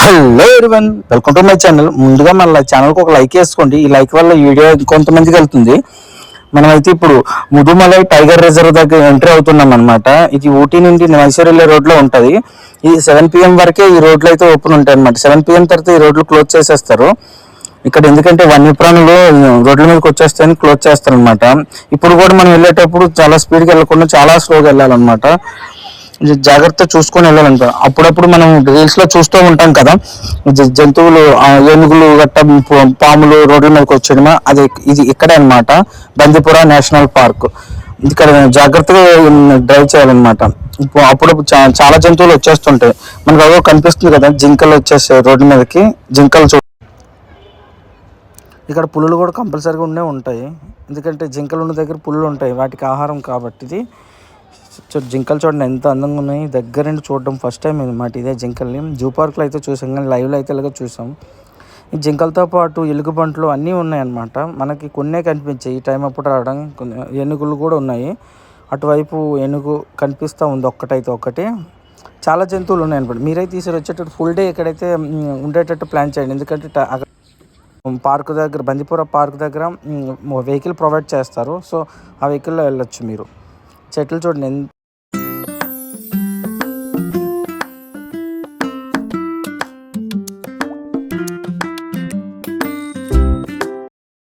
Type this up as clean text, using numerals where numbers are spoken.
Hello everyone, welcome to my channel. ముందుగా మన ఛానల్కి ఒక లైక్ వేసుకోండి. ఈ లైక్ వల్ల ఈ వీడియో కొంతమందికి వెళ్తుంది. మనమైతే ఇప్పుడు ముదుమలై టైగర్ రిజర్వ్ దగ్గర ఎంట్రీ అవుతున్నాం అనమాట. ఇది ఊటీ నుండి మైసూర్ వెళ్ళే రోడ్లో ఉంటుంది. ఇది 7 PM వరకే ఈ రోడ్లు అయితే ఓపెన్ ఉంటాయి అనమాట. 7 PM తర్వాత ఈ రోడ్లు క్లోజ్ చేసేస్తారు. ఇక్కడ ఎందుకంటే వన్యప్రాణులు రోడ్ల మీదకి వచ్చేస్తాయని క్లోజ్ చేస్తారు అనమాట. ఇప్పుడు కూడా మనం వెళ్ళేటప్పుడు చాలా స్పీడ్గా వెళ్ళకుండా చాలా స్లోగా వెళ్ళాలన్నమాట. జాగ్రత్త చూసుకొని వెళ్ళాలంట. అప్పుడప్పుడు మనం రీల్స్ లో చూస్తూ ఉంటాం కదా, జంతువులు ఏనుగులు గట్ట పాములు రోడ్ల మీదకి వచ్చేయడమా, అది ఇది ఇక్కడే అనమాట. బందిపుర నేషనల్ పార్క్. ఇక్కడ జాగ్రత్తగా డ్రైవ్ చేయాలన్నమాట. అప్పుడప్పుడు చాలా జంతువులు వచ్చేస్తుంటాయి. మనకు అదో కనిపిస్తుంది కదా, జింకలు వచ్చేస్తాయి రోడ్డు మీదకి. జింకలు ఇక్కడ పులులు కూడా కంపల్సరీగా ఉంటాయి. ఎందుకంటే జింకలు ఉన్న దగ్గర పులులు ఉంటాయి, వాటికి ఆహారం కాబట్టి. ఇది జింకలు చూడండి ఎంత అందంగా ఉన్నాయి. దగ్గర నుండి చూడడం ఫస్ట్ టైం అనమాట ఇదే జింకల్ని. జూ పార్క్లో అయితే చూసాం, కానీ లైవ్లో అయితే ఇలాగ చూసాం. ఈ జింకలతో పాటు ఎలుగుబంట్లు అన్నీ ఉన్నాయన్నమాట. మనకి కొన్నే కనిపించాయి ఈ టైం అప్పుడు రావడం. ఏనుగులు కూడా ఉన్నాయి. అటువైపు ఏనుగు కనిపిస్తూ ఉంది ఒకటి. చాలా జంతువులు ఉన్నాయన్నమాట. మీరైతే ఈసారి వచ్చేటట్టు ఫుల్ డే ఇక్కడైతే ఉండేటట్టు ప్లాన్ చేయండి. ఎందుకంటే పార్క్ దగ్గర, బందిపుర పార్క్ దగ్గర వెహికల్ ప్రొవైడ్ చేస్తారు. సో ఆ వెహికల్లో వెళ్ళొచ్చు మీరు. చెట్లు చూడండి